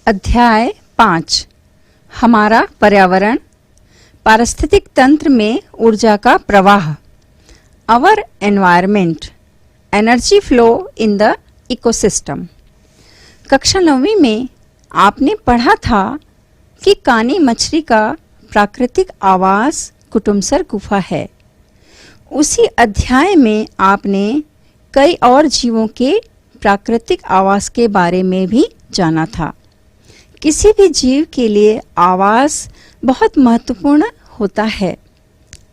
अध्याय 5 हमारा पर्यावरण, पारिस्थितिक तंत्र में ऊर्जा का प्रवाह, our environment, energy flow in the ecosystem. कक्षा 9वीं में आपने पढ़ा था कि कानी मछली का प्राकृतिक आवास कुटुम्बसर गुफा है। उसी अध्याय में आपने कई और जीवों के प्राकृतिक आवास के बारे में भी जाना था। किसी भी जीव के लिए आवास बहुत महत्वपूर्ण होता है।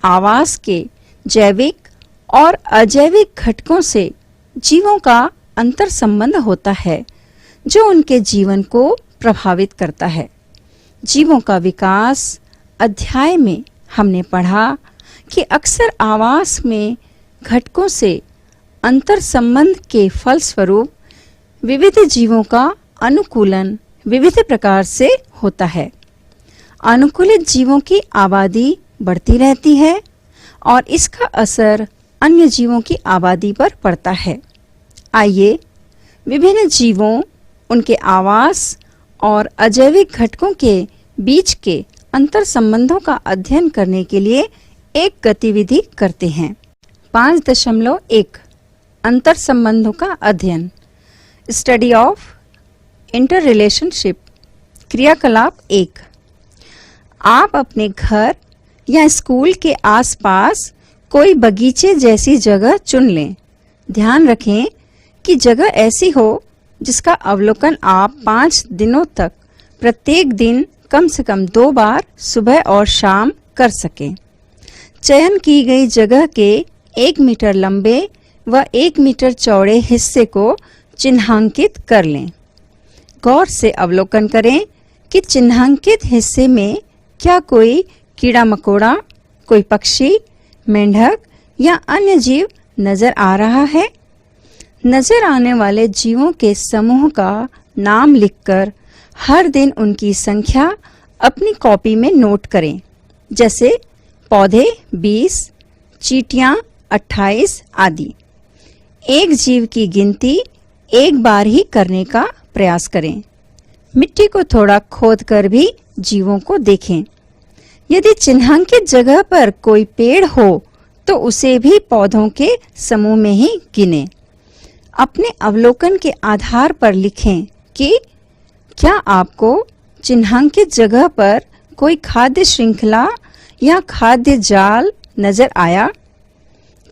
आवास के जैविक और अजैविक घटकों से जीवों का अंतर संबंध होता है जो उनके जीवन को प्रभावित करता है। जीवों का विकास अध्याय में हमने पढ़ा कि अक्सर आवास में घटकों से अंतर संबंध के फलस्वरूप विविध जीवों का अनुकूलन विविध प्रकार से होता है। अनुकूलित जीवों की आबादी बढ़ती रहती है और इसका असर अन्य जीवों की आबादी पर पड़ता है। आइए विभिन्न जीवों, उनके आवास और अजैविक घटकों के बीच के अंतर संबंधों का अध्ययन करने के लिए एक गतिविधि करते हैं। 5.1 अंतर संबंधों का अध्ययन, स्टडी ऑफ इंटर रिलेशनशिप। क्रियाकलाप 1, आप अपने घर या स्कूल के आसपास कोई बगीचे जैसी जगह चुन लें। ध्यान रखें कि जगह ऐसी हो जिसका अवलोकन आप 5 दिनों तक प्रत्येक दिन कम से कम 2 बार सुबह और शाम कर सकें। चयन की गई जगह के 1 मीटर लंबे व 1 मीटर चौड़े हिस्से को चिन्हांकित कर लें। गौर से अवलोकन करें कि चिन्हांकित हिस्से में क्या कोई कीड़ा मकोड़ा, कोई पक्षी, मेंढक या अन्य जीव नजर आ रहा है। नजर आने वाले जीवों के समूह का नाम लिखकर हर दिन उनकी संख्या अपनी कॉपी में नोट करें। जैसे पौधे 20, चींटियां 28 आदि। एक जीव की गिनती एक बार ही करने का प्रयास करें। मिट्टी को थोड़ा खोदकर भी जीवों को देखें। यदि चिन्हांकित जगह पर कोई पेड़ हो तो उसे भी पौधों के समूह में ही गिनें। अपने अवलोकन के आधार पर लिखें कि क्या आपको चिन्हांकित जगह पर कोई खाद्य श्रृंखला या खाद्य जाल नजर आया?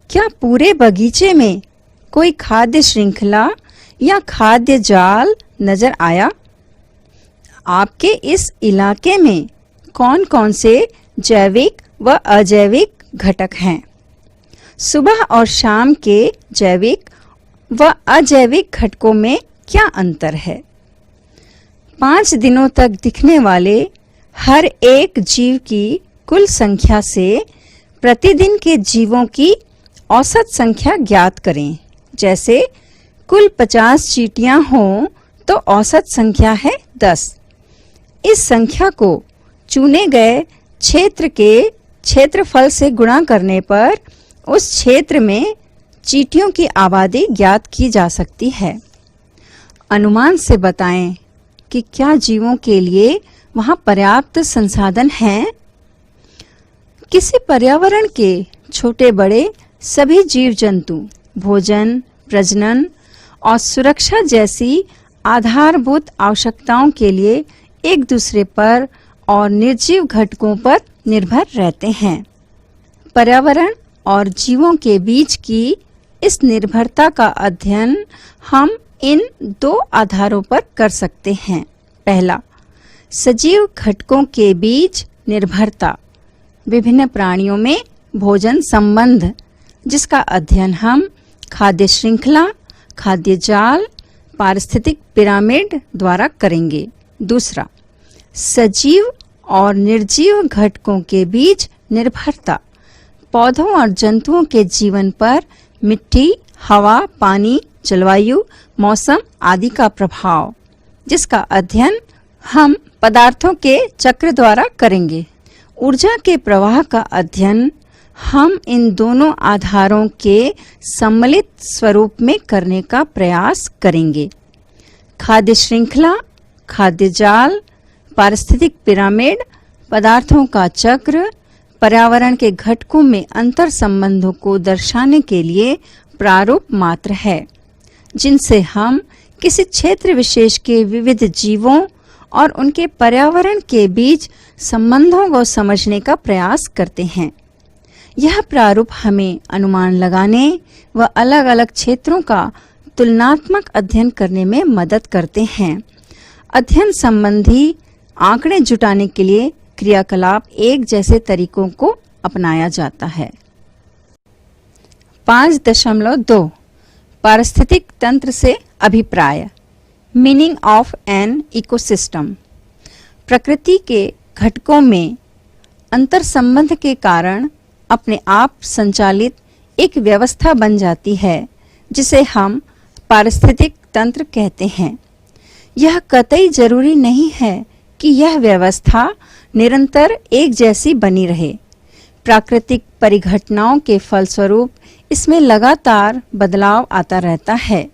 क्या पूरे बगीचे में कोई खाद्य श्रृंखला या खाद्य जाल नजर आया? आपके इस इलाके में कौन कौन से जैविक व अजैविक घटक हैं? सुबह और शाम के जैविक व अजैविक घटकों में क्या अंतर है? 5 दिनों तक दिखने वाले हर एक जीव की कुल संख्या से प्रतिदिन के जीवों की औसत संख्या ज्ञात करें। जैसे कुल 50 चींटियां हों तो औसत संख्या है 10। इस संख्या को चुने गए क्षेत्र के क्षेत्रफल से गुणा करने पर उस क्षेत्र में चींटियों की आबादी ज्ञात की जा सकती है। अनुमान से बताएं कि क्या जीवों के लिए वहां पर्याप्त संसाधन हैं? किसी पर्यावरण के छोटे बड़े सभी जीव जंतु भोजन, प्रजनन और सुरक्षा जैसी आधारभूत आवश्यकताओं के लिए एक दूसरे पर और निर्जीव घटकों पर निर्भर रहते हैं। पर्यावरण और जीवों के बीच की इस निर्भरता का अध्ययन हम इन 2 आधारों पर कर सकते हैं। पहला, सजीव घटकों के बीच निर्भरता, विभिन्न प्राणियों में भोजन संबंध, जिसका अध्ययन हम खाद्य श्रृंखला, खाद्य जाल, पारिस्थितिक पिरामिड द्वारा करेंगे। दूसरा, सजीव और निर्जीव घटकों के बीच निर्भरता, पौधों और जंतुओं के जीवन पर मिट्टी, हवा, पानी, जलवायु, मौसम आदि का प्रभाव, जिसका अध्ययन हम पदार्थों के चक्र द्वारा करेंगे। ऊर्जा के प्रवाह का अध्ययन हम इन दोनों आधारों के सम्मिलित स्वरूप में करने का प्रयास करेंगे। खाद्य श्रृंखला, खाद्य जाल, पारिस्थितिक पिरामिड, पदार्थों का चक्र, पर्यावरण के घटकों में अंतर संबंधों को दर्शाने के लिए प्रारूप मात्र है, जिनसे हम किसी क्षेत्र विशेष के विविध जीवों और उनके पर्यावरण के बीच संबंधों को समझने का प्रयास करते हैं। यह प्रारूप हमें अनुमान लगाने व अलग-अलग क्षेत्रों का तुलनात्मक अध्ययन करने में मदद करते हैं। अध्ययन संबंधी आंकड़े जुटाने के लिए क्रियाकलाप एक जैसे तरीकों को अपनाया जाता है। 5.2 पारिस्थितिक तंत्र से अभिप्राय, मीनिंग ऑफ एन इकोसिस्टम। प्रकृति के घटकों में अंतर संबंध के कारण अपने आप संचालित एक व्यवस्था बन जाती है, जिसे हम पारिस्थितिक तंत्र कहते हैं। यह कतई जरूरी नहीं है कि यह व्यवस्था निरंतर एक जैसी बनी रहे। प्राकृतिक परिघटनाओं के फलस्वरूप इसमें लगातार बदलाव आता रहता है।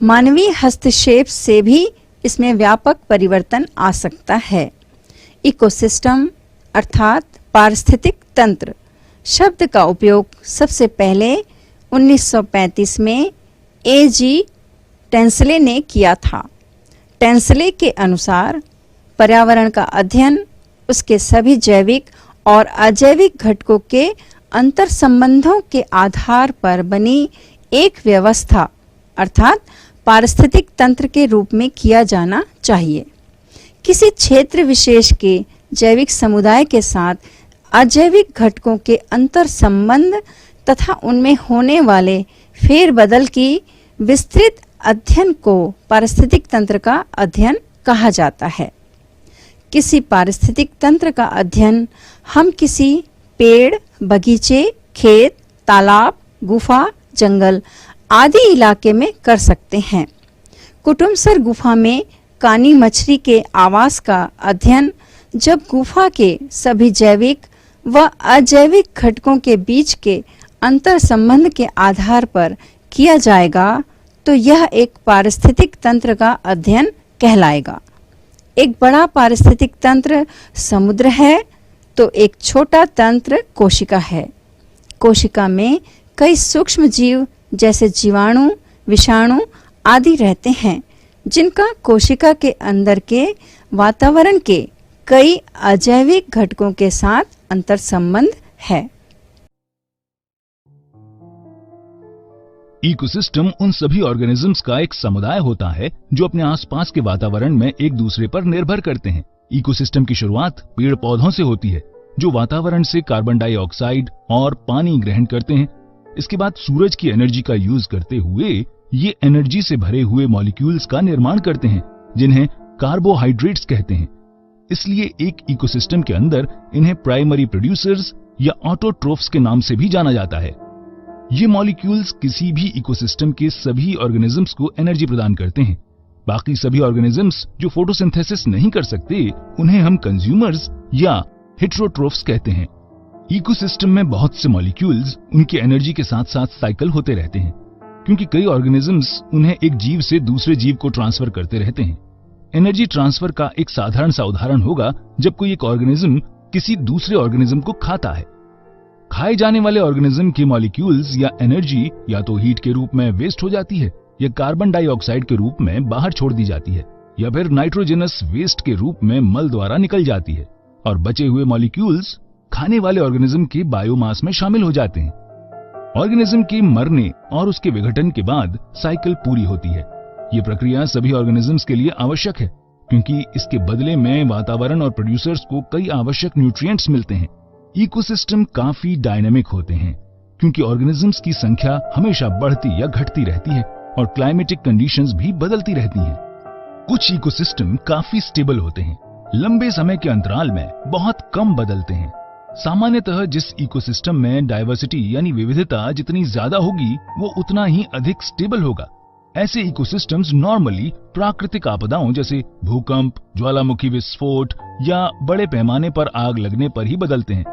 मानवीय हस्तक्षेप से भी इसमें व्यापक परिवर्तन आ सकता है। इकोसिस्टम अर्थात पारिस्थितिक तंत्र शब्द का उपयोग सबसे पहले 1935 में A.G. टेंसले ने किया था। टेंसले के अनुसार पर्यावरण का अध्ययन उसके सभी जैविक और अजैविक घटकों के अंतर संबंधों के आधार पर बनी एक व्यवस्था अर्थात पारिस्थितिक तंत्र के रूप में किया जाना चाहिए। किसी क्षेत्र विशेष के जैविक समुदाय के साथ अजैविक घटकों के अंतर संबंध तथा उनमें होने वाले फेरबदल की विस्तृत अध्ययन को पारिस्थितिक तंत्र का अध्ययन कहा जाता है। किसी पारिस्थितिक तंत्र का अध्ययन हम किसी पेड़, बगीचे, खेत, तालाब, गुफा, जंगल आदि इलाके में कर सकते हैं। कुटुमसर गुफा में कानी मछली के आवास का अध्ययन जब गुफा के सभी जैविक व अजैविक घटकों के बीच के अंतर संबंध के आधार पर किया जाएगा तो यह एक पारिस्थितिक तंत्र का अध्ययन कहलाएगा। एक बड़ा पारिस्थितिक तंत्र समुद्र है तो एक छोटा तंत्र कोशिका है। कोशिका में कई सूक्ष्म जीव जैसे जीवाणु, विषाणु आदि रहते हैं, जिनका कोशिका के अंदर के वातावरण के कई अजैविक घटकों के साथ अंतर संबंध है। इकोसिस्टम उन सभी ऑर्गेनिजम्स का एक समुदाय होता है जो अपने आसपास के वातावरण में एक दूसरे पर निर्भर करते हैं। इकोसिस्टम की शुरुआत पेड़ पौधों से होती है जो वातावरण से कार्बन डाइऑक्साइड और पानी ग्रहण करते हैं। इसके बाद सूरज की एनर्जी का यूज करते हुए ये एनर्जी से भरे हुए मॉलिक्यूल्स का निर्माण करते हैं जिन्हें कार्बोहाइड्रेट्स कहते हैं। इसलिए एक इकोसिस्टम के अंदर इन्हें प्राइमरी प्रोड्यूसर्स या ऑटोट्रोफ्स के नाम से भी जाना जाता है। ये मॉलिक्यूल्स किसी भी इकोसिस्टम के सभी ऑर्गेनिजम्स को एनर्जी प्रदान करते हैं। बाकी सभी ऑर्गेनिजम्स जो फोटोसिंथेसिस नहीं कर सकते उन्हें हम कंज्यूमर्स या हेटेरोट्रोफ्स कहते हैं। इकोसिस्टम में बहुत से मॉलिक्यूल्स उनकी एनर्जी के साथ साथ साइकिल होते रहते हैं, क्योंकि कई ऑर्गेनिजम्स उन्हें एक जीव से दूसरे जीव को ट्रांसफर करते रहते हैं। एनर्जी ट्रांसफर का एक साधारण सा उदाहरण होगा जब कोई एक ऑर्गेनिज्म किसी दूसरे ऑर्गेनिज्म को खाता है। खाए जाने वाले ऑर्गेनिज्म के मॉलिक्यूल्स या एनर्जी या तो हीट के रूप में वेस्ट हो जाती है या कार्बन डाइऑक्साइड के रूप में बाहर छोड़ दी जाती है या फिर नाइट्रोजनस वेस्ट के रूप में मल द्वारा निकल जाती है और बचे हुए मॉलिक्यूल्स खाने वाले ऑर्गेनिज्म के बायोमास में शामिल हो जाते हैं। ऑर्गेनिज्म के मरने और उसके विघटन के बाद साइकिल पूरी होती है। ये प्रक्रिया सभी ऑर्गेनिजम्स के लिए आवश्यक है क्योंकि इसके बदले में वातावरण और प्रोड्यूसर्स को कई आवश्यक न्यूट्रिएंट्स मिलते हैं। इकोसिस्टम काफी डायनेमिक होते हैं क्योंकि ऑर्गेनिजम्स की संख्या हमेशा बढ़ती या घटती रहती है और क्लाइमेटिक कंडीशंस भी बदलती रहती हैं। कुछ इकोसिस्टम काफी स्टेबल होते हैं, लंबे समय के अंतराल में बहुत कम बदलते हैं। सामान्यतः जिस इकोसिस्टम में डाइवर्सिटी यानी विविधता जितनी ज्यादा होगी वो उतना ही अधिक स्टेबल होगा। ऐसे इकोसिस्टम्स नॉर्मली प्राकृतिक आपदाओं जैसे भूकंप, ज्वालामुखी विस्फोट या बड़े पैमाने पर आग लगने पर ही बदलते हैं।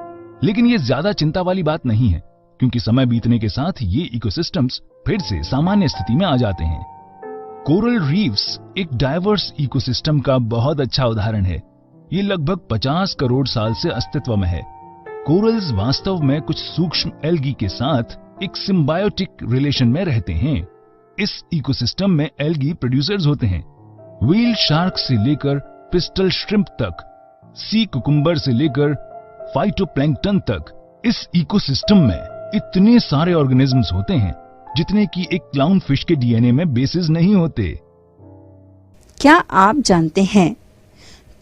लेकिन ये ज्यादा चिंता वाली बात नहीं है क्योंकि समय बीतने के साथ ये इकोसिस्टम्स फिर से सामान्य स्थिति में आ जाते हैं। कोरल रीफ्स एक डाइवर्स इकोसिस्टम का बहुत अच्छा उदाहरण है। ये लगभग 50 करोड़ साल से अस्तित्व में है। कोरल्स वास्तव में कुछ सूक्ष्म एल्गी के साथ एक सिम्बायोटिक रिलेशन में रहते हैं। इस इकोसिस्टम में एल्गी प्रोड्यूसर्स होते हैं। व्हील शार्क से लेकर पिस्टल श्रिम्प तक, सी कुकुम्बर से लेकर फाइटोप्लैंक्टन तक, इस इकोसिस्टम में इतने सारे ऑर्गेनिजम्स होते हैं जितने कि एक क्लाउन फिश के डीएनए में बेसिस नहीं होते। क्या आप जानते हैं,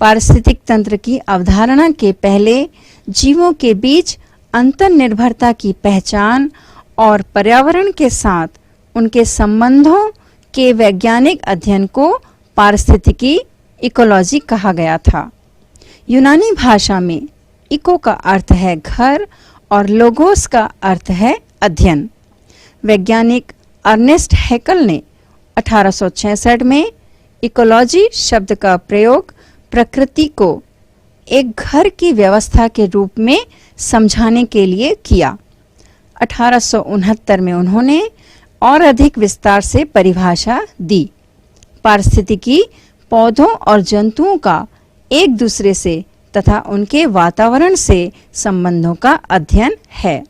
पारिस्थितिक तंत्र की अवधारणा के पहले जीवों के बीच अंतर्निर्भरता की पहचान और पर्यावरण के साथ उनके संबंधों के वैज्ञानिक अध्ययन को पारिस्थितिकी इकोलॉजी कहा गया था। यूनानी भाषा में इको का अर्थ है घर और लोगोस का अर्थ है अध्ययन। वैज्ञानिक अर्नेस्ट हैकल ने 1866 में इकोलॉजी शब्द का प्रयोग प्रकृति को एक घर की व्यवस्था के रूप में समझाने के लिए किया। 1869 में उन्होंने और अधिक विस्तार से परिभाषा दी। पारिस्थितिकी पौधों और जंतुओं का एक दूसरे से तथा उनके वातावरण से संबंधों का अध्ययन है।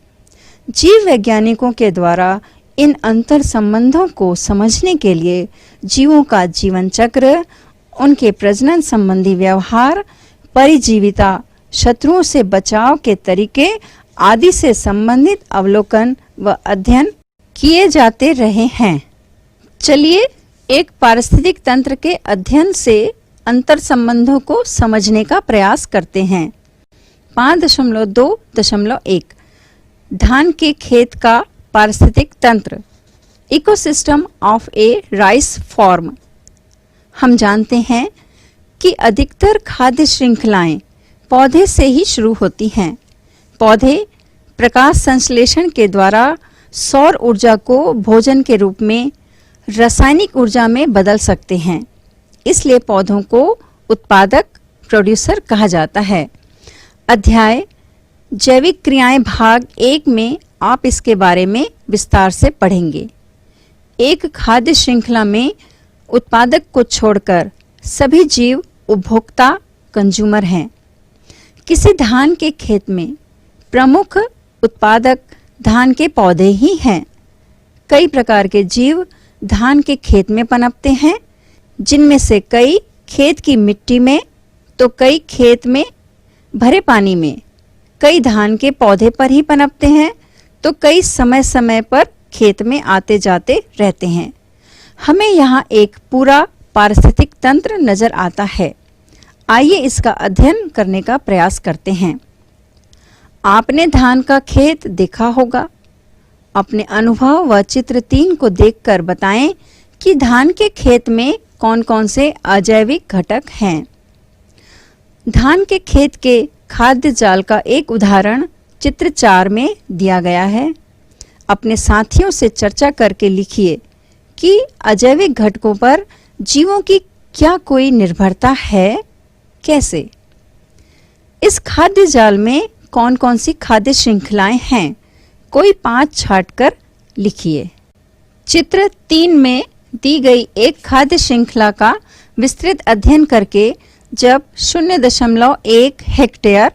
जीव वैज्ञानिकों के द्वारा इन अंतर संबंधों को समझने के लिए जीवों का जीवन चक्र, उनके प्रजनन संबंधी व्यवहार, परिजीविता, शत्रुओं से बचाव के तरीके आदि से संबंधित अवलोकन व अध्ययन किए जाते रहे हैं। चलिए एक पारिस्थितिक तंत्र के अध्ययन से अंतर संबंधों को समझने का प्रयास करते हैं। 5.2.1 धान के खेत का पारिस्थितिक तंत्र, ecosystem of A rice form. हम जानते हैं कि अधिकतर खाद्य श्रृंखलाएं पौधे से ही शुरू होती हैं। पौधे प्रकाश संश्लेषण के द्वारा सौर ऊर्जा को भोजन के रूप में रासायनिक ऊर्जा में बदल सकते हैं। इसलिए पौधों को उत्पादक प्रोड्यूसर कहा जाता है। अध्याय जैविक क्रियाएं भाग 1 में आप इसके बारे में विस्तार से पढ़ेंगे। एक खाद्य श्रृंखला में उत्पादक को छोड़कर सभी जीव उपभोक्ता कंज्यूमर हैं। किसी धान के खेत में प्रमुख उत्पादक धान के पौधे ही हैं। कई प्रकार के जीव धान के खेत में पनपते हैं, जिनमें से कई खेत की मिट्टी में तो कई खेत में भरे पानी में। कई धान के पौधे पर ही पनपते हैं तो कई समय समय पर खेत में आते जाते रहते हैं। हमें यहाँ एक पूरा पारिस्थितिक तंत्र नजर आता है। आइए इसका अध्ययन करने का प्रयास करते हैं। आपने धान का खेत देखा होगा। अपने अनुभव व चित्र 3 को देखकर बताएं कि धान के खेत में कौन कौन से अजैविक घटक हैं। धान के खेत के खाद्य जाल का एक उदाहरण चित्र 4 में दिया गया है। अपने साथियों से चर्चा करके लिखिए कि अजैविक घटकों पर जीवों की क्या कोई निर्भरता है, कैसे। इस खाद्य जाल में कौन कौन सी खाद्य श्रृंखलाएं हैं, कोई 5 छांट कर लिखिए। चित्र 3 में दी गई एक खाद्य श्रृंखला का विस्तृत अध्ययन करके जब 0.1 हेक्टेयर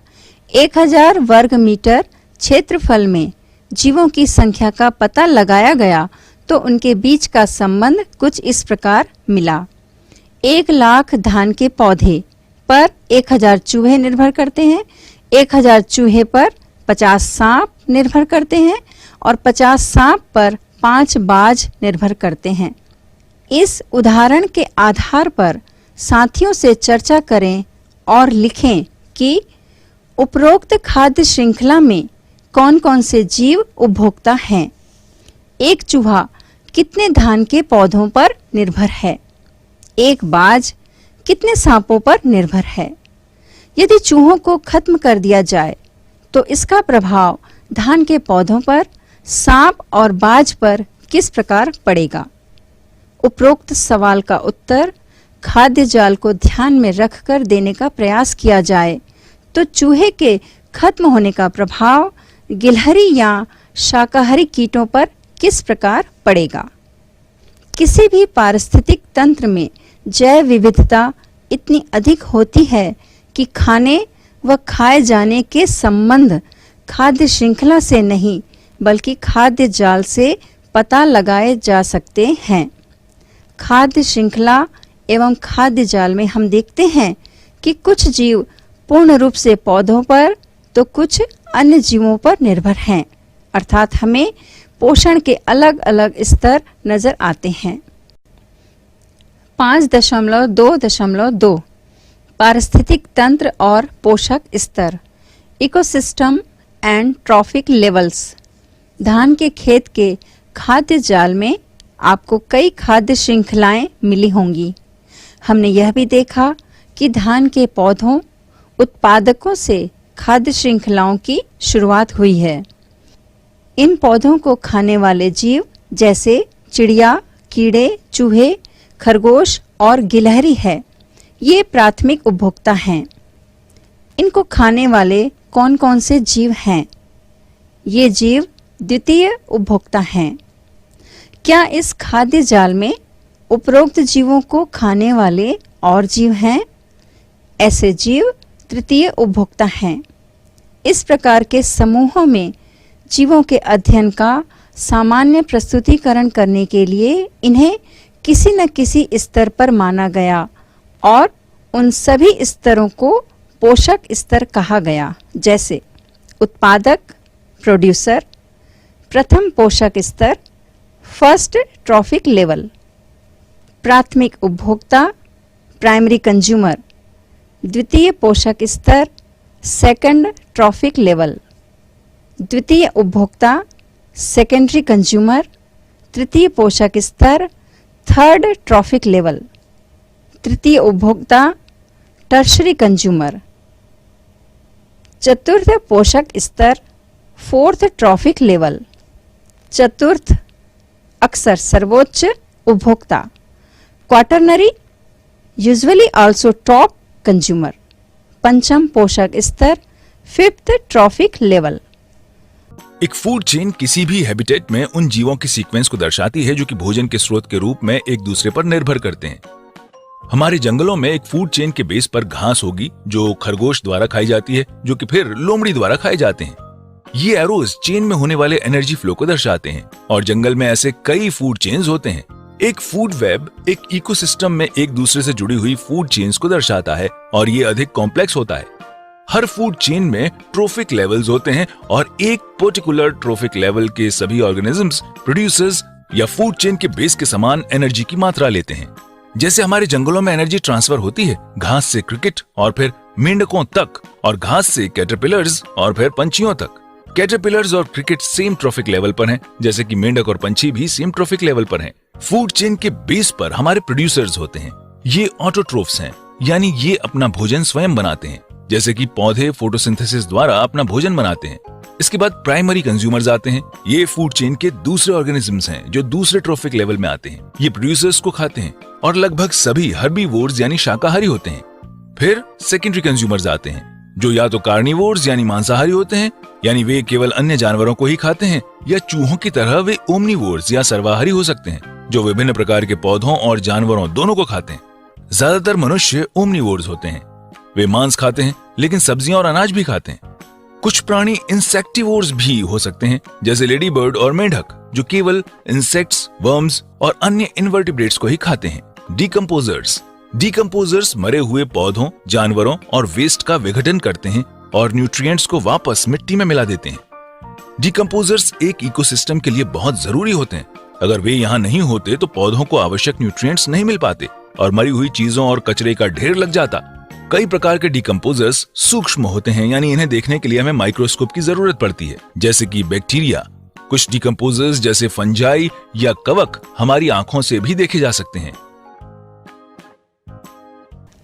1000 वर्ग मीटर क्षेत्रफल में जीवों की संख्या का पता लगाया गया तो उनके बीच का संबंध कुछ इस प्रकार मिला। 1 लाख धान के पौधे पर 1000 चूहे निर्भर करते हैं, 1000 चूहे पर 50 सांप निर्भर करते हैं और 50 सांप पर 5 बाज निर्भर करते हैं। इस उदाहरण के आधार पर साथियों से चर्चा करें और लिखें कि उपरोक्त खाद्य श्रृंखला में कौन कौन से जीव उपभोक्ता हैं। एक चूहा कितने धान के पौधों पर निर्भर है, एक बाज कितने सांपों पर निर्भर है। यदि चूहों को खत्म कर दिया जाए तो इसका प्रभाव धान के पौधों पर, सांप और बाज पर किस प्रकार पड़ेगा। उपरोक्त सवाल का उत्तर खाद्य जाल को ध्यान में रखकर देने का प्रयास किया जाए तो चूहे के खत्म होने का प्रभाव गिलहरी या शाकाहारी कीटों पर किस प्रकार पड़ेगा। किसी भी पारिस्थितिक तंत्र में जैव विविधता इतनी अधिक होती है कि खाने व खाए जाने के संबंध खाद्य श्रृंखला से नहीं बल्कि खाद्य जाल से पता लगाए जा सकते हैं। खाद्य श्रृंखला एवं खाद्य जाल में हम देखते हैं कि कुछ जीव पूर्ण रूप से पौधों पर तो कुछ अन्य जीवों पर निर्भर हैं, अर्थात हमें पोषण के अलग अलग स्तर नजर आते हैं। 5.2.2 पारिस्थितिक तंत्र और पोषक स्तर, इकोसिस्टम एंड ट्रॉफिक लेवल्स। धान के खेत के खाद्य जाल में आपको कई खाद्य श्रृंखलाएं मिली होंगी। हमने यह भी देखा कि धान के पौधों उत्पादकों से खाद्य श्रृंखलाओं की शुरुआत हुई है। इन पौधों को खाने वाले जीव जैसे चिड़िया, कीड़े, चूहे, खरगोश और गिलहरी है, ये प्राथमिक उपभोक्ता हैं। इनको खाने वाले कौन कौन से जीव हैं? ये जीव द्वितीय उपभोक्ता हैं। क्या इस खाद्य जाल में उपरोक्त जीवों को खाने वाले और जीव हैं? ऐसे जीव तृतीय उपभोक्ता हैं। इस प्रकार के समूहों में जीवों के अध्ययन का सामान्य प्रस्तुतिकरण करने के लिए इन्हें किसी न किसी स्तर पर माना गया और उन सभी स्तरों को पोषक स्तर कहा गया, जैसे उत्पादक, प्रोड्यूसर, प्रथम पोषक स्तर, फर्स्ट ट्रॉफिक लेवल, प्राथमिक उपभोक्ता, प्राइमरी कंज्यूमर, द्वितीय पोषक स्तर, सेकंड ट्रॉफिक लेवल, द्वितीय उपभोक्ता, सेकेंडरी कंज्यूमर, तृतीय पोषक स्तर, थर्ड ट्रॉफिक लेवल, तृतीय उपभोक्ता, टर्शरी कंज्यूमर, चतुर्थ पोषक स्तर, फोर्थ ट्रॉफिक लेवल, चतुर्थ अक्सर सर्वोच्च उपभोक्ता, quaternary, usually also top consumer, पंचम पोषक स्तर, फिफ्थ ट्रॉफिक लेवल। एक फूड चेन किसी भी हैबिटेट में उन जीवों के सीक्वेंस को दर्शाती है जो कि भोजन के स्रोत के रूप में एक दूसरे पर निर्भर करते हैं। हमारे जंगलों में एक फूड चेन के बेस पर घास होगी जो खरगोश द्वारा खाई जाती है, जो कि फिर लोमड़ी द्वारा खाए जाते हैं। ये एरोज चेन में होने वाले एनर्जी फ्लो को दर्शाते हैं और जंगल में ऐसे कई फूड चेन्स होते हैं। एक फूड वेब एक इकोसिस्टम में एक दूसरे से जुड़ी हुई फूड चेन्स को दर्शाता है और ये अधिक कॉम्प्लेक्स होता है। हर फूड चेन में ट्रोफिक लेवल्स होते हैं और एक पर्टिकुलर ट्रोफिक लेवल के सभी ऑर्गेनिजम्स प्रोड्यूसर्स या फूड चेन के बेस के समान एनर्जी की मात्रा लेते हैं। जैसे हमारे जंगलों में एनर्जी ट्रांसफर होती है घास से क्रिकेट और फिर मेंढकों तक, और घास से कैटरपिलर्स और फिर पंछियों तक। कैटरपिलर्स और क्रिकेट सेम ट्रोफिक लेवल पर हैं, जैसे कि मेंढक और पंछी भी सेम ट्रोफिक लेवल पर हैं। फूड चेन के बेस पर हमारे प्रोड्यूसर्स होते हैं। ये ऑटोट्रोफ्स हैं, यानी ये अपना भोजन स्वयं बनाते हैं, जैसे कि पौधे फोटोसिंथेसिस द्वारा अपना भोजन बनाते हैं। इसके बाद प्राइमरी कंज्यूमर्स आते हैं। ये फूड चेन के दूसरे ऑर्गेनिजम्स हैं जो दूसरे ट्रोफिक लेवल में आते हैं। ये प्रोड्यूसर्स को खाते हैं और लगभग सभी हर्बीवोर्स यानी शाकाहारी होते हैं। फिर सेकेंडरी कंज्यूमर्स आते हैं जो या तो कार्निवोर्स यानी मांसाहारी होते हैं, यानी वे केवल अन्य जानवरों को ही खाते हैं, या चूहों की तरह वे ओमनिवोर्स या सर्वाहारी हो सकते हैं जो विभिन्न प्रकार के पौधों और जानवरों दोनों को खाते हैं। ज्यादातर मनुष्य ओमनिवोर्स होते हैं। वे मांस खाते हैं लेकिन सब्जियां और अनाज भी खाते हैं। कुछ प्राणी इंसेक्टिवोर्स भी हो सकते हैं, जैसे लेडी बर्ड और मेंढक, जो केवल इंसेक्ट्स, वर्म्स और अन्य इनवर्टिब्रेट्स को ही खाते हैं। डिकम्पोजर्स मरे हुए पौधों, जानवरों और वेस्ट का विघटन करते हैं और न्यूट्रिएंट्स को वापस मिट्टी में मिला देते हैं। डिकम्पोजर्स एक इकोसिस्टम के लिए बहुत जरूरी होते हैं। अगर वे यहाँ नहीं होते तो पौधों को आवश्यक न्यूट्रिएंट्स नहीं मिल पाते और मरी हुई चीजों और कचरे का ढेर लग जाता। कई प्रकार के डिकम्पोजर्स सूक्ष्म होते हैं, यानी इन्हें देखने के लिए हमें माइक्रोस्कोप की जरूरत पड़ती है, जैसे कि बैक्टीरिया। कुछ डिकम्पोजर्स जैसे फंजाई या कवक हमारी आंखों से भी देखे जा सकते हैं।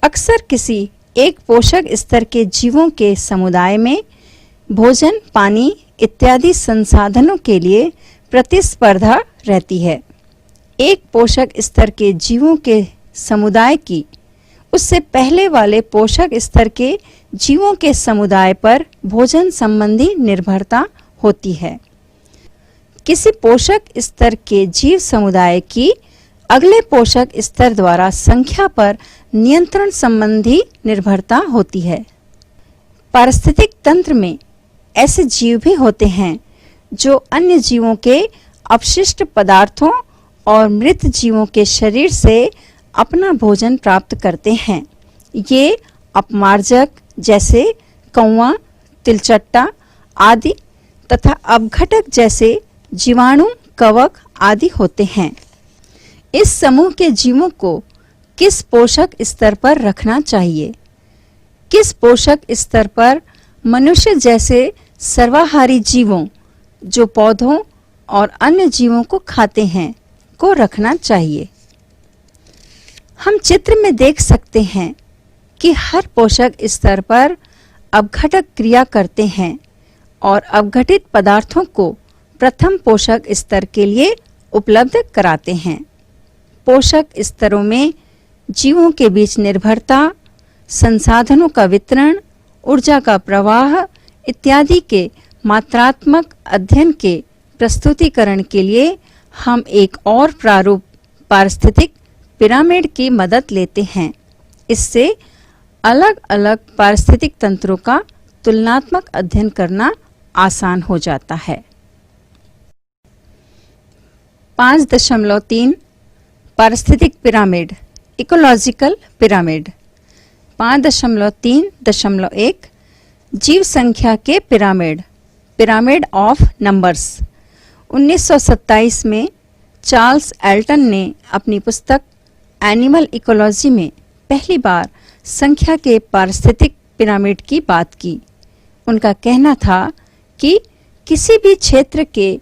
अक्सर किसी एक पोषक स्तर के जीवों के समुदाय में भोजन, पानी इत्यादि संसाधनों के लिए प्रतिस्पर्धा रहती है। एक पोषक स्तर के जीवों के समुदाय की उससे पहले वाले पोषक स्तर के जीवों के समुदाय पर भोजन संबंधी निर्भरता होती है। किसी पोषक स्तर के जीव समुदाय की अगले पोषक स्तर द्वारा संख्या पर नियंत्रण संबंधी निर्भरता होती है। पारिस्थितिक तंत्र में ऐसे जीव भी होते हैं जो अन्य जीवों के अपशिष्ट पदार्थों और मृत जीवों के शरीर से अपना भोजन प्राप्त करते हैं। ये अपमार्जक जैसे कौवा, तिलचट्टा आदि तथा अपघटक जैसे जीवाणु, कवक आदि होते हैं। इस समूह के जीवों को किस पोषक स्तर पर रखना चाहिए? किस पोषक स्तर पर मनुष्य जैसे सर्वाहारी जीवों जो पौधों और अन्य जीवों को खाते हैं को रखना चाहिए? हम चित्र में देख सकते हैं कि हर पोषक स्तर पर अपघटक क्रिया करते हैं और अपघटित पदार्थों को प्रथम पोषक स्तर के लिए उपलब्ध कराते हैं। पोषक स्तरों में जीवों के बीच निर्भरता, संसाधनों का वितरण, ऊर्जा का प्रवाह इत्यादि के मात्रात्मक अध्ययन के प्रस्तुतिकरण के लिए हम एक और प्रारूप पारिस्थितिक पिरामिड की मदद लेते हैं। इससे अलग अलग पारिस्थितिक तंत्रों का तुलनात्मक अध्ययन करना आसान हो जाता है। 5.3 पारिस्थितिक पिरामिड, इकोलॉजिकल पिरामिड। 5.3.1 जीव संख्या के पिरामिड, पिरामिड ऑफ नंबर्स। 1927 में चार्ल्स एल्टन ने अपनी पुस्तक एनिमल इकोलॉजी में पहली बार संख्या के पारिस्थितिक पिरामिड की बात की। उनका कहना था कि किसी भी क्षेत्र के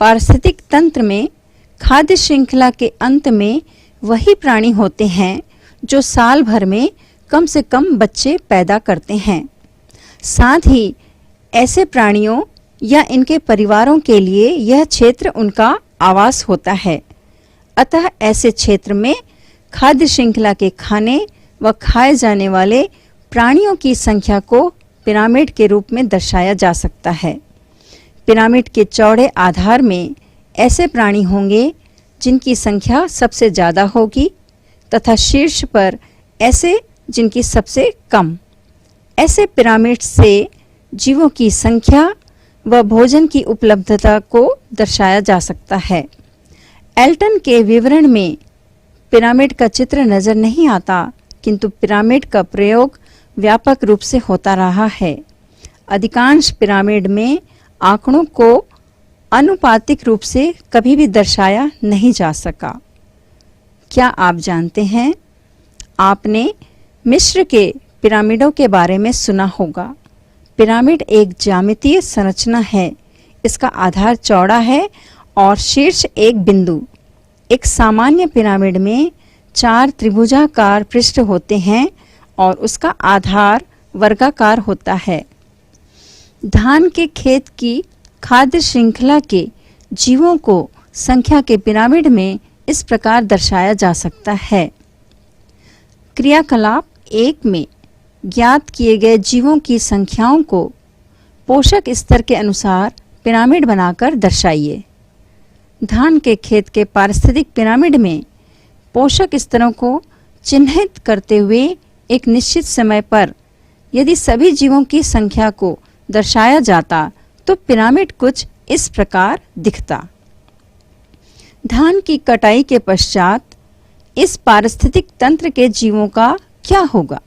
पारिस्थितिक तंत्र में खाद्य श्रृंखला के अंत में वही प्राणी होते हैं जो साल भर में कम से कम बच्चे पैदा करते हैं। साथ ही ऐसे प्राणियों या इनके परिवारों के लिए यह क्षेत्र उनका आवास होता है। अतः ऐसे क्षेत्र में खाद्य श्रृंखला के खाने व खाए जाने वाले प्राणियों की संख्या को पिरामिड के रूप में दर्शाया जा सकता है। पिरामिड के चौड़े आधार में ऐसे प्राणी होंगे जिनकी संख्या सबसे ज़्यादा होगी तथा शीर्ष पर ऐसे जिनकी सबसे कम। ऐसे पिरामिड से जीवों की संख्या व भोजन की उपलब्धता को दर्शाया जा सकता है। एल्टन के विवरण में पिरामिड का चित्र नजर नहीं आता, किंतु पिरामिड का प्रयोग व्यापक रूप से होता रहा है। अधिकांश पिरामिड में आंकड़ों को अनुपातिक रूप से कभी भी दर्शाया नहीं जा सका। क्या आप जानते हैं, आपने मिस्र के पिरामिडों के बारे में सुना होगा। पिरामिड एक ज्यामितीय संरचना है। इसका आधार चौड़ा है और शीर्ष एक बिंदु। एक सामान्य पिरामिड में 4 त्रिभुजाकार पृष्ठ होते हैं और उसका आधार वर्गाकार होता है। धान के खेत की खाद्य श्रृंखला के जीवों को संख्या के पिरामिड में इस प्रकार दर्शाया जा सकता है। क्रियाकलाप 1 में ज्ञात किए गए जीवों की संख्याओं को पोषक स्तर के अनुसार पिरामिड बनाकर दर्शाइए। धान के खेत के पारिस्थितिक पिरामिड में पोषक स्तरों को चिन्हित करते हुए एक निश्चित समय पर यदि सभी जीवों की संख्या को दर्शाया जाता तो पिरामिड कुछ इस प्रकार दिखता। धान की कटाई के पश्चात इस पारिस्थितिक तंत्र के जीवों का क्या होगा?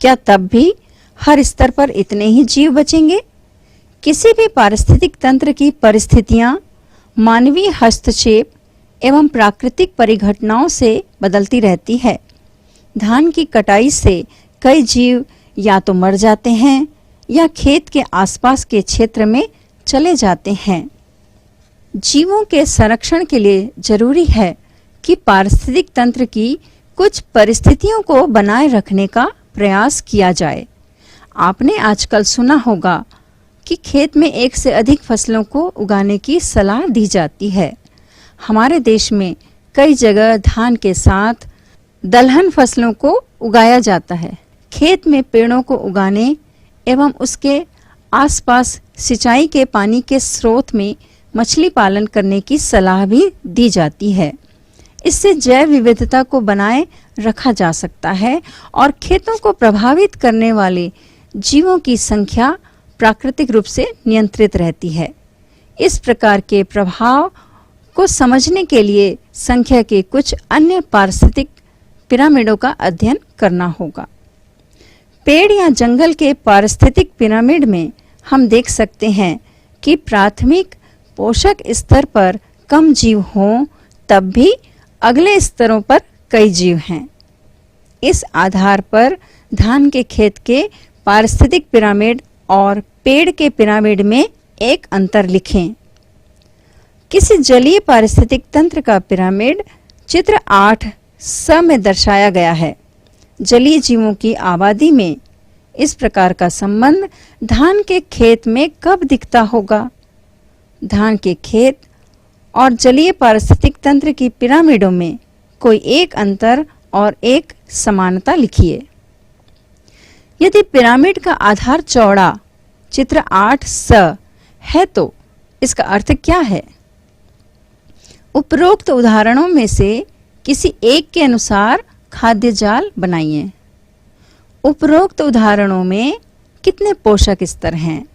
क्या तब भी हर स्तर पर इतने ही जीव बचेंगे? किसी भी पारिस्थितिक तंत्र की परिस्थितियां मानवीय हस्तक्षेप एवं प्राकृतिक परिघटनाओं से बदलती रहती है। धान की कटाई से कई जीव या तो मर जाते हैं या खेत के आसपास के क्षेत्र में चले जाते हैं। जीवों के संरक्षण के लिए जरूरी है कि पारिस्थितिक तंत्र की कुछ परिस्थितियों को बनाए रखने का प्रयास किया जाए। आपने आजकल सुना होगा कि खेत में एक से अधिक फसलों को उगाने की सलाह दी जाती है। हमारे देश में कई जगह धान के साथ दलहन फसलों को उगाया जाता है। खेत में पेड़ों को उगाने एवं उसके आसपास सिंचाई के पानी के स्रोत में मछली पालन करने की सलाह भी दी जाती है। इससे जैव विविधता को बनाए रखा जा सकता है और खेतों को प्रभावित करने वाले जीवों की संख्या प्राकृतिक रूप से नियंत्रित रहती है। इस प्रकार के प्रभाव को समझने के लिए संख्या के कुछ अन्य पारिस्थितिक पिरामिडों का अध्ययन करना होगा। पेड़ या जंगल के पारिस्थितिक पिरामिड में हम देख सकते हैं कि प्राथमिक पोषक स्तर पर कम जीव हों, तब भी अगले स्तरों पर कई जीव हैं। इस आधार पर धान के खेत के पारिस्थितिक पिरामिड और पेड़ के पिरामिड में एक अंतर लिखें। किसी जलीय पारिस्थितिक तंत्र का पिरामिड चित्र 8 में दर्शाया गया है। जलीय जीवों की आबादी में इस प्रकार का संबंध धान के खेत में कब दिखता होगा? धान के खेत और जलीय पारिस्थितिक तंत्र की पिरामिडों में कोई एक अंतर और एक समानता लिखिए। यदि पिरामिड का आधार चौड़ा चित्र 8 है तो इसका अर्थ क्या है? उपरोक्त उदाहरणों में से किसी एक के अनुसार खाद्य जाल बनाइए। उपरोक्त उदाहरणों में कितने पोषक स्तर हैं?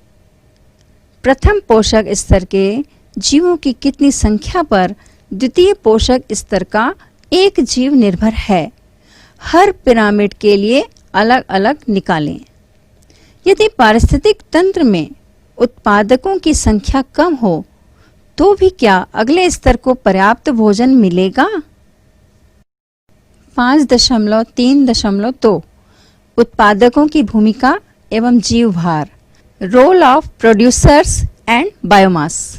प्रथम पोषक स्तर के जीवों की कितनी संख्या पर द्वितीय पोषक स्तर का एक जीव निर्भर है? हर पिरामिड के लिए अलग अलग निकालें। यदि पारिस्थितिक तंत्र में उत्पादकों की संख्या कम हो तो भी क्या अगले स्तर को पर्याप्त भोजन मिलेगा? 5.3.2 उत्पादकों की भूमिका एवं जीव भार, role of producers and biomass.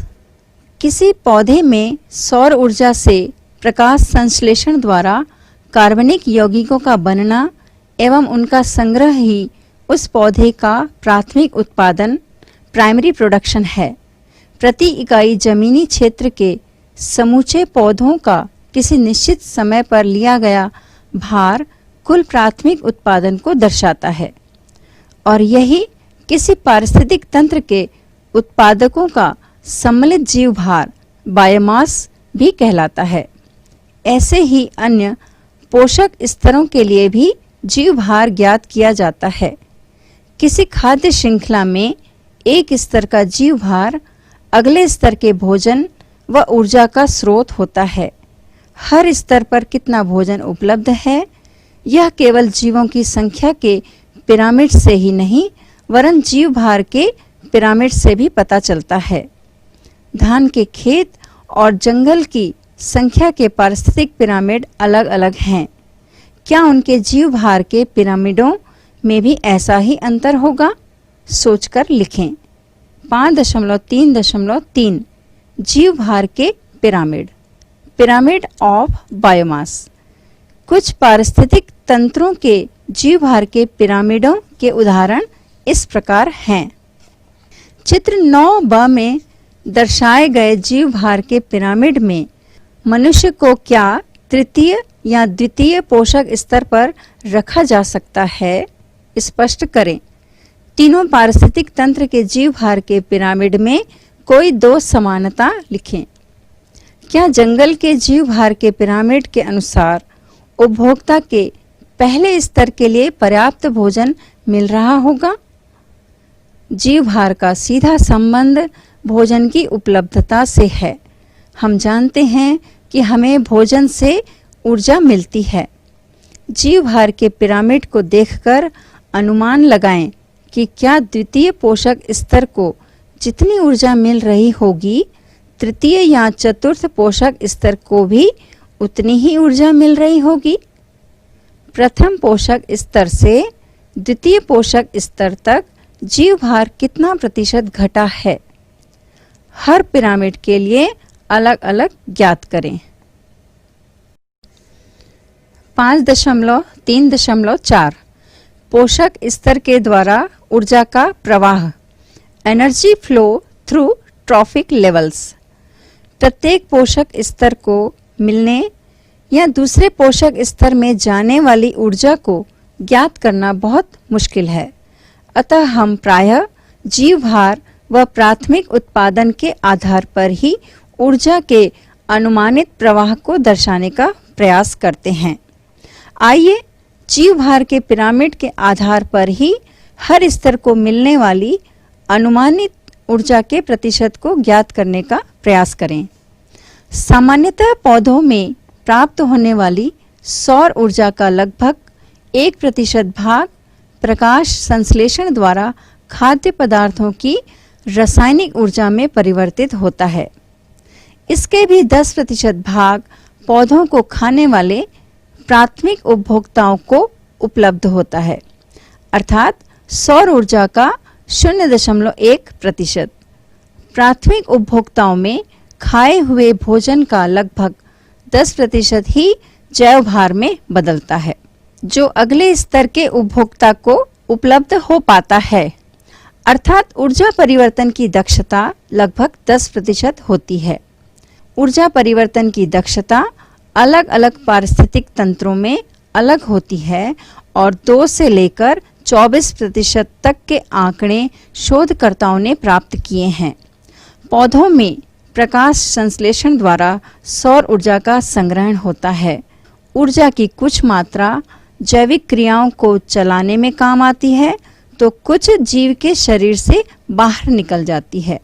किसी पौधे में सौर ऊर्जा से प्रकाश संश्लेषण द्वारा कार्बनिक यौगिकों का बनना एवं उनका संग्रह ही उस पौधे का प्राथमिक उत्पादन, प्राइमरी प्रोडक्शन है। प्रति इकाई जमीनी क्षेत्र के समूचे पौधों का किसी निश्चित समय पर लिया गया भार कुल प्राथमिक उत्पादन को दर्शाता है और यही किसी पारिस्थितिक तंत्र के उत्पादकों का सम्मिलित जीव भार, बायोमास भी कहलाता है। ऐसे ही अन्य पोषक स्तरों के लिए भी जीव भार ज्ञात किया जाता है। किसी खाद्य श्रृंखला में एक स्तर का जीव भार अगले स्तर के भोजन व ऊर्जा का स्रोत होता है। हर स्तर पर कितना भोजन उपलब्ध है, यह केवल जीवों की संख्या के पिरामिड से ही नहीं वरन जीव भार के पिरामिड से भी पता चलता है। धान के खेत और जंगल की संख्या के पारिस्थितिक पिरामिड अलग अलग हैं। क्या उनके जीव भार के पिरामिडों में भी ऐसा ही अंतर होगा? सोचकर लिखें। 5.3.3 जीव भार के पिरामिड, पिरामिड ऑफ बायोमास। कुछ पारिस्थितिक तंत्रों के जीव भार के पिरामिडों के उदाहरण इस प्रकार हैं। चित्र 9 में दर्शाए गए जीव भार के पिरामिड में मनुष्य को क्या तृतीय या द्वितीय पोषक स्तर पर रखा जा सकता है? स्पष्ट करें। तीनों पारिस्थितिक तंत्र के जीव भार के पिरामिड में कोई दो समानता लिखें। क्या जंगल के जीव भार के पिरामिड के अनुसार उपभोक्ता के पहले स्तर के लिए पर्याप्त भोजन मिल रहा होगा? जीव भार का सीधा संबंध भोजन की उपलब्धता से है। हम जानते हैं कि हमें भोजन से ऊर्जा मिलती है। जीव भार के पिरामिड को देखकर अनुमान लगाएं कि क्या द्वितीय पोषक स्तर को जितनी ऊर्जा मिल रही होगी, तृतीय या चतुर्थ पोषक स्तर को भी उतनी ही ऊर्जा मिल रही होगी। प्रथम पोषक स्तर से द्वितीय पोषक स्तर तक जीव भार कितना प्रतिशत घटा है? हर पिरामिड के लिए अलग अलग ज्ञात करें। 5.3.4 पोषक स्तर के द्वारा ऊर्जा का प्रवाह, energy flow through trophic levels. प्रत्येक पोषक स्तर को मिलने या दूसरे पोषक स्तर में जाने वाली ऊर्जा को ज्ञात करना बहुत मुश्किल है। अतः हम प्रायः जीव भार व प्राथमिक उत्पादन के आधार पर ही ऊर्जा के अनुमानित प्रवाह को दर्शाने का प्रयास करते हैं। आइए जीव भार के पिरामिड के आधार पर ही हर स्तर को मिलने वाली अनुमानित ऊर्जा के प्रतिशत को ज्ञात करने का प्रयास करें। सामान्यतः पौधों में प्राप्त होने वाली सौर ऊर्जा का लगभग 1% भाग प्रकाश संश्लेषण द्वारा खाद्य पदार्थों की रासायनिक ऊर्जा में परिवर्तित होता है। इसके भी 10% भाग पौधों को खाने वाले प्राथमिक उपभोक्ताओं को उपलब्ध होता है, अर्थात सौर ऊर्जा का 0.1%। प्राथमिक उपभोक्ताओं में खाए हुए भोजन का लगभग 10% ही जैव भार में बदलता है, जो अगले स्तर के उपभोक्ता को उपलब्ध हो पाता है। अर्थात ऊर्जा परिवर्तन की दक्षता लगभग 10% होती है। ऊर्जा परिवर्तन की दक्षता अलग अलग पारिस्थितिक तंत्रों में अलग होती है और 2 से लेकर 24% तक के आंकड़े शोधकर्ताओं ने प्राप्त किए हैं। पौधों में प्रकाश संश्लेषण द्वारा सौर ऊर्जा का संग्रहण होता है। ऊर्जा की कुछ मात्रा जैविक क्रियाओं को चलाने में काम आती है, तो कुछ जीव के शरीर से बाहर निकल जाती है।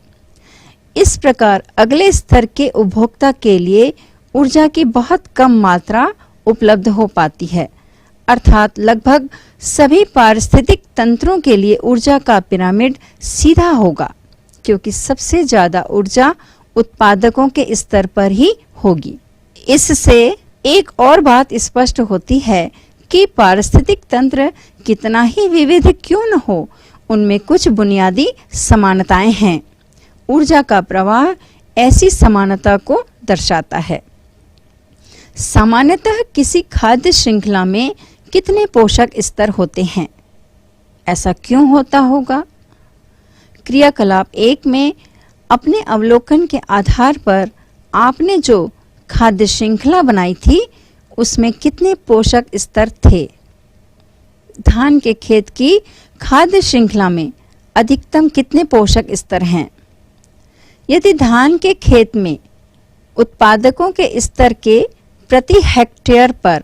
इस प्रकार अगले स्तर के उपभोक्ता के लिए ऊर्जा की बहुत कम मात्रा उपलब्ध हो पाती है। अर्थात लगभग सभी पारिस्थितिक तंत्रों के लिए ऊर्जा का पिरामिड सीधा होगा, क्योंकि सबसे ज्यादा ऊर्जा उत्पादकों के स्तर पर ही होगी। इससे एक और बात स्पष्ट होती है कि पारिस्थितिक तंत्र कितना ही विविध क्यों न हो, उनमें कुछ बुनियादी समानताएं हैं। ऊर्जा का प्रवाह ऐसी समानता को दर्शाता है। सामान्यतः किसी खाद्य श्रृंखला में कितने पोषक स्तर होते हैं? ऐसा क्यों होता होगा? क्रियाकलाप 1 में अपने अवलोकन के आधार पर आपने जो खाद्य श्रृंखला बनाई थी, उसमें कितने पोषक स्तर थे? धान के खेत की खाद्य श्रृंखला में अधिकतम कितने पोषक स्तर हैं? यदि धान के खेत में उत्पादकों के स्तर के प्रति हेक्टेयर पर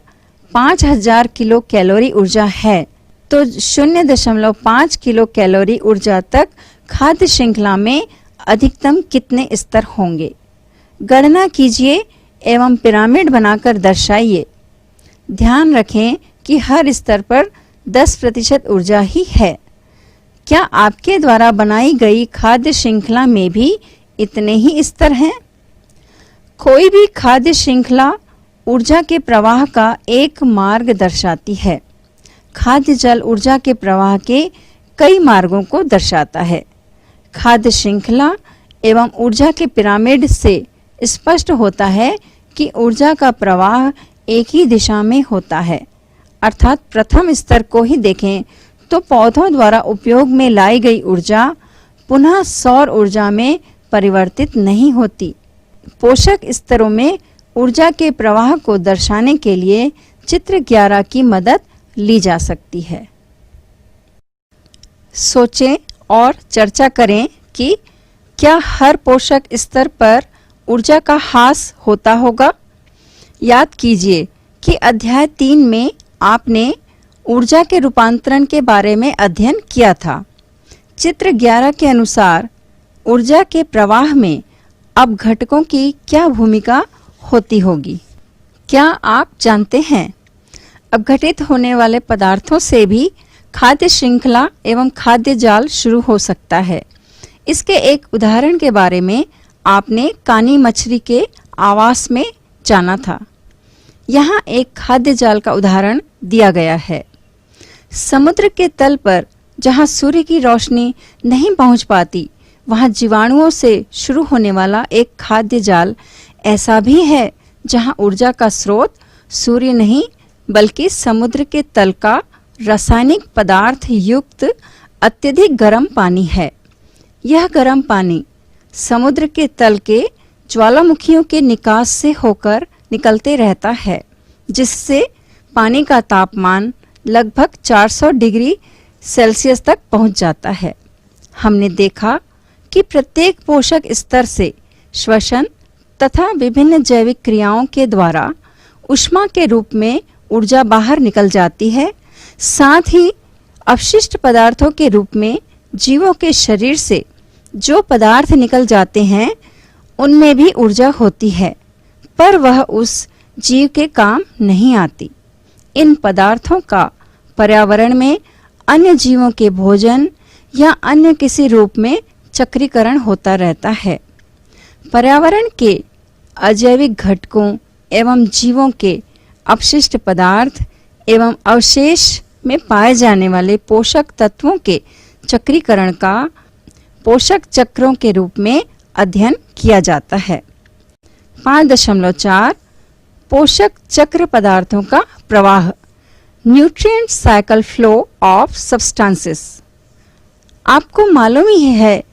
5000 किलो कैलोरी ऊर्जा है, तो 0.5 किलो कैलोरी ऊर्जा तक खाद्य श्रृंखला में अधिकतम कितने स्तर होंगे? गणना कीजिए एवं पिरामिड बनाकर दर्शाइए। ध्यान रखें कि हर स्तर पर 10% ऊर्जा ही है। क्या आपके द्वारा बनाई गई खाद्य श्रृंखला में भी इतने ही स्तर हैं? कोई भी खाद्य श्रृंखला ऊर्जा के प्रवाह का एक मार्ग दर्शाती है। खाद्य जल ऊर्जा के प्रवाह के कई मार्गों को दर्शाता है। खाद्य श्रृंखला एवं ऊर्जा के पिरामिड से स्पष्ट होता है कि ऊर्जा का प्रवाह एक ही दिशा में होता है। अर्थात प्रथम स्तर को ही देखें तो पौधों द्वारा उपयोग में लाई गई ऊर्जा पुनः सौर ऊर्जा में परिवर्तित नहीं होती। पोषक स्तरों में ऊर्जा के प्रवाह को दर्शाने के लिए चित्र 11 की मदद ली जा सकती है। सोचें और चर्चा करें कि क्या हर पोषक स्तर पर ऊर्जा का ह्रास होता होगा? याद कीजिए कि अध्याय 3 में आपने ऊर्जा के रूपांतरण के बारे में अध्ययन किया था। चित्र 11 के अनुसार ऊर्जा के प्रवाह में अब घटकों की क्या भूमिका होती होगी? क्या आप जानते हैं अपघटित होने वाले पदार्थों से भी खाद्य श्रृंखला एवं खाद्य जाल शुरू हो सकता है। इसके एक उदाहरण के बारे में आपने कानी मछली के आवास में जाना था। यहाँ एक खाद्य जाल का उदाहरण दिया गया है। समुद्र के तल पर जहाँ सूर्य की रोशनी नहीं पहुँच पाती, वहाँ जीवाणुओं से शुरू होने वाला एक खाद्य जाल ऐसा भी है जहाँ ऊर्जा का स्रोत सूर्य नहीं बल्कि समुद्र के तल का रासायनिक पदार्थ युक्त अत्यधिक गर्म पानी है। यह गर्म पानी समुद्र के तल के ज्वालामुखियों के निकास से होकर निकलते रहता है, जिससे पानी का तापमान लगभग 400 डिग्री सेल्सियस तक पहुंच जाता है। हमने देखा कि प्रत्येक पोषक स्तर से श्वसन, तथा विभिन्न जैविक क्रियाओं के द्वारा ऊष्मा के रूप में ऊर्जा बाहर निकल जाती है। साथ ही अपशिष्ट पदार्थों के रूप में जीवों के शरीर से जो पदार्थ निकल जाते हैं उनमें भी ऊर्जा होती है, पर वह उस जीव के काम नहीं आती। इन पदार्थों का पर्यावरण में अन्य जीवों के भोजन या अन्य किसी रूप में चक्रीकरण होता रहता है। पर्यावरण के अजैविक घटकों एवं जीवों के अपशिष्ट पदार्थ एवं अवशेष में पाए जाने वाले पोषक तत्वों के चक्रीकरण का पोषक चक्रों के रूप में अध्ययन किया जाता है। 5.4 पोषक चक्र पदार्थों का प्रवाह, nutrient cycle flow of substances. आपको मालूम ही है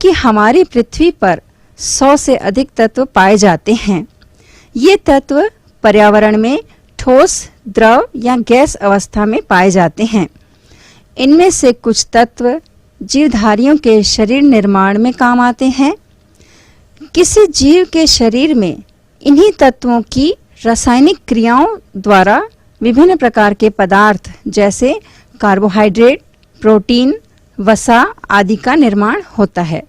कि हमारी पृथ्वी पर 100 से अधिक तत्व पाए जाते हैं। ये तत्व पर्यावरण में ठोस, द्रव या गैस अवस्था में पाए जाते हैं। इनमें से कुछ तत्व जीवधारियों के शरीर निर्माण में काम आते हैं। किसी जीव के शरीर में इन्हीं तत्वों की रासायनिक क्रियाओं द्वारा विभिन्न प्रकार के पदार्थ जैसे कार्बोहाइड्रेट, प्रोटीन, वसा आदि का निर्माण होता है।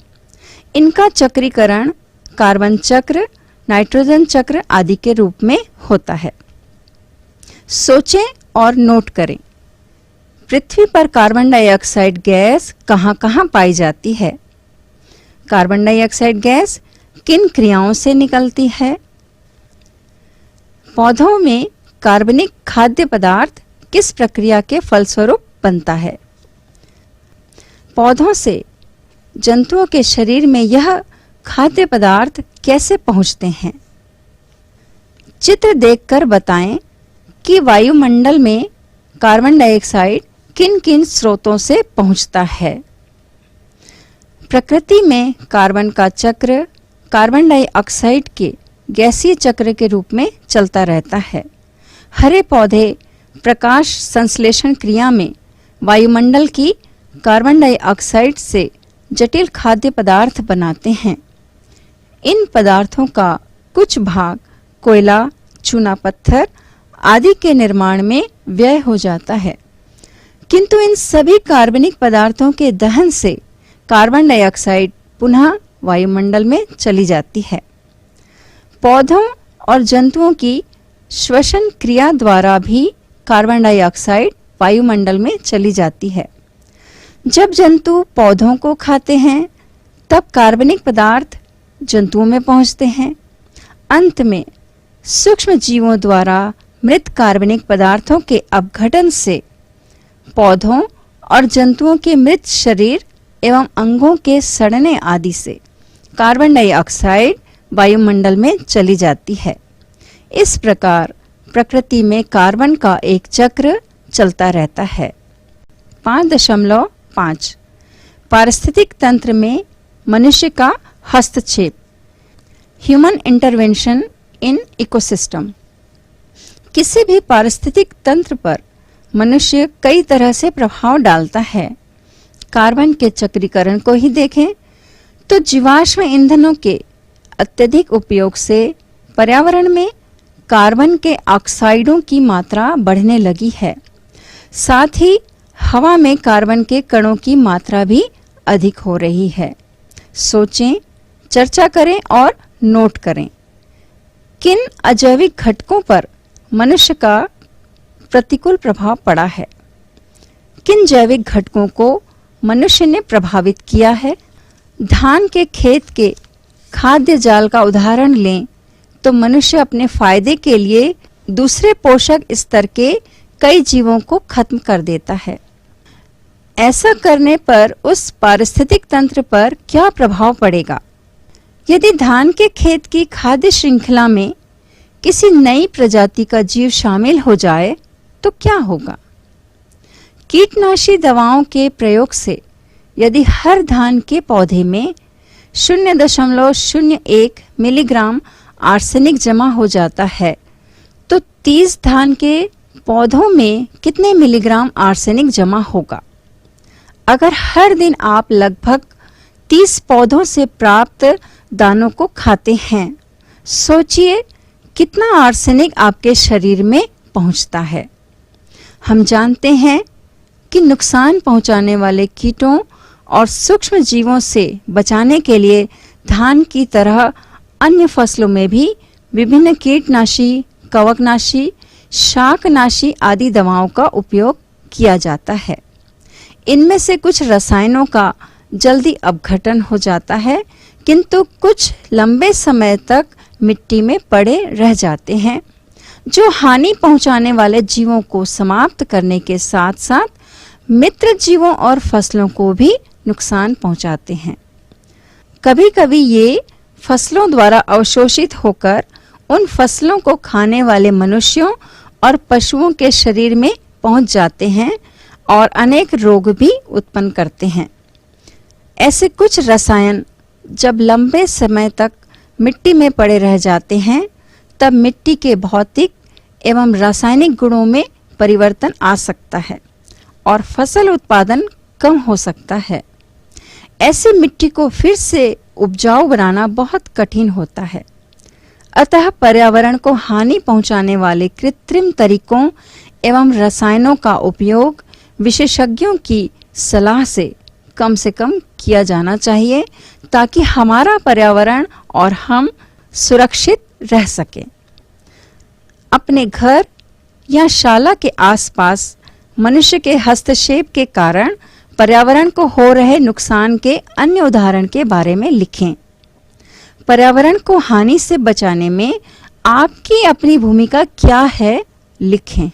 इनका चक्रीकरण कार्बन चक्र, नाइट्रोजन चक्र आदि के रूप में होता है। सोचें और नोट करें, पृथ्वी पर कार्बन डाइऑक्साइड गैस कहाँ-कहाँ पाई जाती है? कार्बन डाइऑक्साइड गैस किन क्रियाओं से निकलती है? पौधों में कार्बनिक खाद्य पदार्थ किस प्रक्रिया के फलस्वरूप बनता है? पौधों से जंतुओं के शरीर में यह खाद्य पदार्थ कैसे पहुंचते हैं? चित्र देखकर बताएं कि वायुमंडल में कार्बन डाइऑक्साइड किन-किन स्रोतों से पहुंचता है। प्रकृति में कार्बन का चक्र कार्बन डाइऑक्साइड के गैसीय चक्र के रूप में चलता रहता है। हरे पौधे प्रकाश संश्लेषण क्रिया में वायुमंडल की कार्बन डाइऑक्साइड से जटिल खाद्य पदार्थ बनाते हैं। इन पदार्थों का कुछ भाग कोयला, चूना पत्थर आदि के निर्माण में व्यय हो जाता है, किंतु इन सभी कार्बनिक पदार्थों के दहन से कार्बन डाइऑक्साइड पुनः वायुमंडल में चली जाती है। पौधों और जंतुओं की श्वसन क्रिया द्वारा भी कार्बन डाइऑक्साइड वायुमंडल में चली जाती है। जब जंतु पौधों को खाते हैं तब कार्बनिक पदार्थ जंतुओं में पहुंचते हैं। अंत में सूक्ष्म जीवों द्वारा मृत कार्बनिक पदार्थों के अपघटन से पौधों और जंतुओं के मृत शरीर एवं अंगों के सड़ने आदि से कार्बन डाइऑक्साइड वायुमंडल में चली जाती है। इस प्रकार प्रकृति में कार्बन का एक चक्र चलता रहता है। 5.5 पारिस्थितिक तंत्र में मनुष्य का हस्तक्षेप, ह्यूमन इंटरवेंशन इन इकोसिस्टम। किसी भी पारिस्थितिक तंत्र पर मनुष्य कई तरह से प्रभाव डालता है। कार्बन के चक्रीकरण को ही देखें तो जीवाश्म ईंधनों के अत्यधिक उपयोग से पर्यावरण में कार्बन के ऑक्साइडों की मात्रा बढ़ने लगी है। साथ ही हवा में कार्बन के कणों की मात्रा भी अधिक हो रही है। सोचें, चर्चा करें और नोट करें, किन अजैविक घटकों पर मनुष्य का प्रतिकूल प्रभाव पड़ा है? किन जैविक घटकों को मनुष्य ने प्रभावित किया है? धान के खेत के खाद्य जाल का उदाहरण लें तो मनुष्य अपने फायदे के लिए दूसरे पोषक स्तर के कई जीवों को खत्म कर देता है। ऐसा करने पर उस पारिस्थितिक तंत्र पर क्या प्रभाव पड़ेगा? यदि धान के खेत की खाद्य श्रृंखला में किसी नई प्रजाति का जीव शामिल हो जाए तो क्या होगा? कीटनाशी दवाओं के प्रयोग से यदि हर धान के पौधे में 0.01 मिलीग्राम आर्सेनिक जमा हो जाता है तो 30 धान के पौधों में कितने मिलीग्राम आर्सेनिक जमा होगा? अगर हर दिन आप लगभग 30 पौधों से प्राप्त दानों को खाते हैं सोचिए कितना आर्सेनिक आपके शरीर में पहुंचता है। हम जानते हैं कि नुकसान पहुंचाने वाले कीटों और सूक्ष्म जीवों से बचाने के लिए धान की तरह अन्य फसलों में भी विभिन्न कीटनाशी, कवकनाशी, शाकनाशी आदि दवाओं का उपयोग किया जाता है। इनमें से कुछ रसायनों का जल्दी अपघटन हो जाता है, किंतु कुछ लंबे समय तक मिट्टी में पड़े रह जाते हैं, जो हानि पहुंचाने वाले जीवों को समाप्त करने के साथ साथ मित्र जीवों और फसलों को भी नुकसान पहुंचाते हैं। कभी-कभी ये फसलों द्वारा अवशोषित होकर उन फसलों को खाने वाले मनुष्यों और पशुओं के शरीर में पहुंच जाते हैं और अनेक रोग भी उत्पन्न करते हैं। ऐसे कुछ रसायन जब लंबे समय तक मिट्टी में पड़े रह जाते हैं, तब मिट्टी के भौतिक एवं रासायनिक गुणों में परिवर्तन आ सकता है और फसल उत्पादन कम हो सकता है। ऐसी मिट्टी को फिर से उपजाऊ बनाना बहुत कठिन होता है। अतः पर्यावरण को हानि पहुंचाने वाले कृत्रिम तरीकों एवं रसायनों का उपयोग विशेषज्ञों की सलाह से कम किया जाना चाहिए, ताकि हमारा पर्यावरण और हम सुरक्षित रह सकें। अपने घर या शाला के आसपास मनुष्य के हस्तक्षेप के कारण पर्यावरण को हो रहे नुकसान के अन्य उदाहरण के बारे में लिखें। पर्यावरण को हानि से बचाने में आपकी अपनी भूमिका क्या है, लिखें।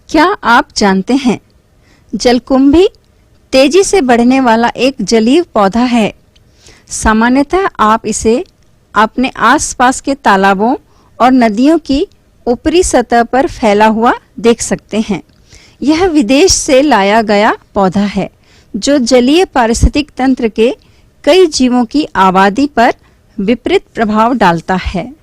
क्या आप जानते हैं, जलकुंभी तेजी से बढ़ने वाला एक जलीय पौधा है। सामान्यतः आप इसे अपने आसपास के तालाबों और नदियों की ऊपरी सतह पर फैला हुआ देख सकते हैं। यह विदेश से लाया गया पौधा है, जो जलीय पारिस्थितिक तंत्र के कई जीवों की आबादी पर विपरीत प्रभाव डालता है।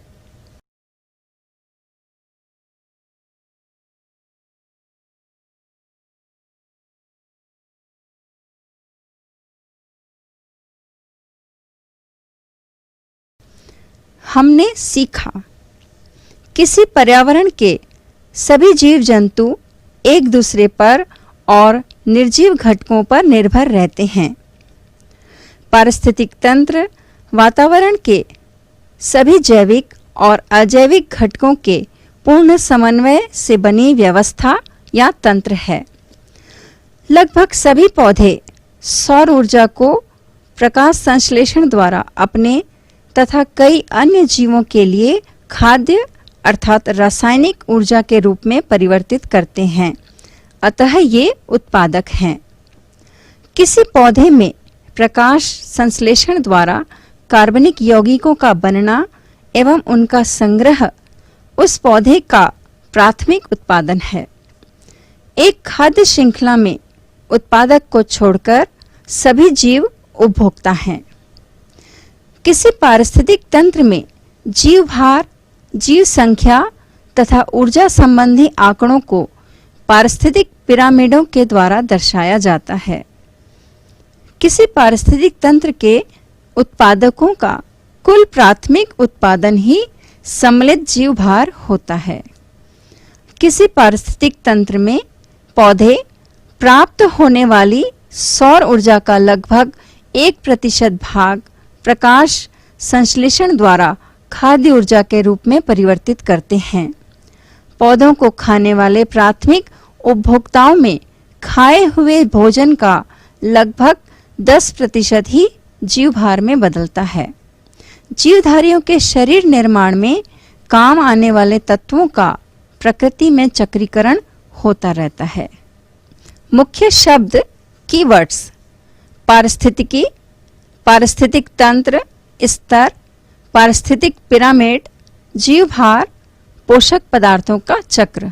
हमने सीखा, किसी पर्यावरण के सभी जीव जंतु एक दूसरे पर और निर्जीव घटकों पर निर्भर रहते हैं। पारिस्थितिक तंत्र वातावरण के सभी जैविक और अजैविक घटकों के पूर्ण समन्वय से बनी व्यवस्था या तंत्र है। लगभग सभी पौधे सौर ऊर्जा को प्रकाश संश्लेषण द्वारा अपने तथा कई अन्य जीवों के लिए खाद्य अर्थात रासायनिक ऊर्जा के रूप में परिवर्तित करते हैं, अतः ये उत्पादक हैं। किसी पौधे में प्रकाश संश्लेषण द्वारा कार्बनिक यौगिकों का बनना एवं उनका संग्रह उस पौधे का प्राथमिक उत्पादन है। एक खाद्य श्रृंखला में उत्पादक को छोड़कर सभी जीव उपभोक्ता हैं। किसी पारिस्थितिक तंत्र में जीव भार, जीव संख्या तथा ऊर्जा संबंधी आंकड़ों को पारिस्थितिक पिरामिडों के द्वारा दर्शाया जाता है। किसी पारिस्थितिक तंत्र के उत्पादकों का कुल प्राथमिक उत्पादन ही सम्मिलित जीव भार होता है। किसी पारिस्थितिक तंत्र में पौधे प्राप्त होने वाली सौर ऊर्जा का लगभग 1% भाग प्रकाश संश्लेषण द्वारा खाद्य ऊर्जा के रूप में परिवर्तित करते हैं। पौधों को खाने वाले प्राथमिक उपभोक्ताओं में खाए हुए भोजन का लगभग 10% ही जीव भार में बदलता है। जीवधारियों के शरीर निर्माण में काम आने वाले तत्वों का प्रकृति में चक्रीकरण होता रहता है। मुख्य शब्द कीवर्ड्स: पारिस्थितिकी, पारिस्थितिक तंत्र, स्तर, पारिस्थितिक पिरामिड, जीव भार, पोषक पदार्थों का चक्र।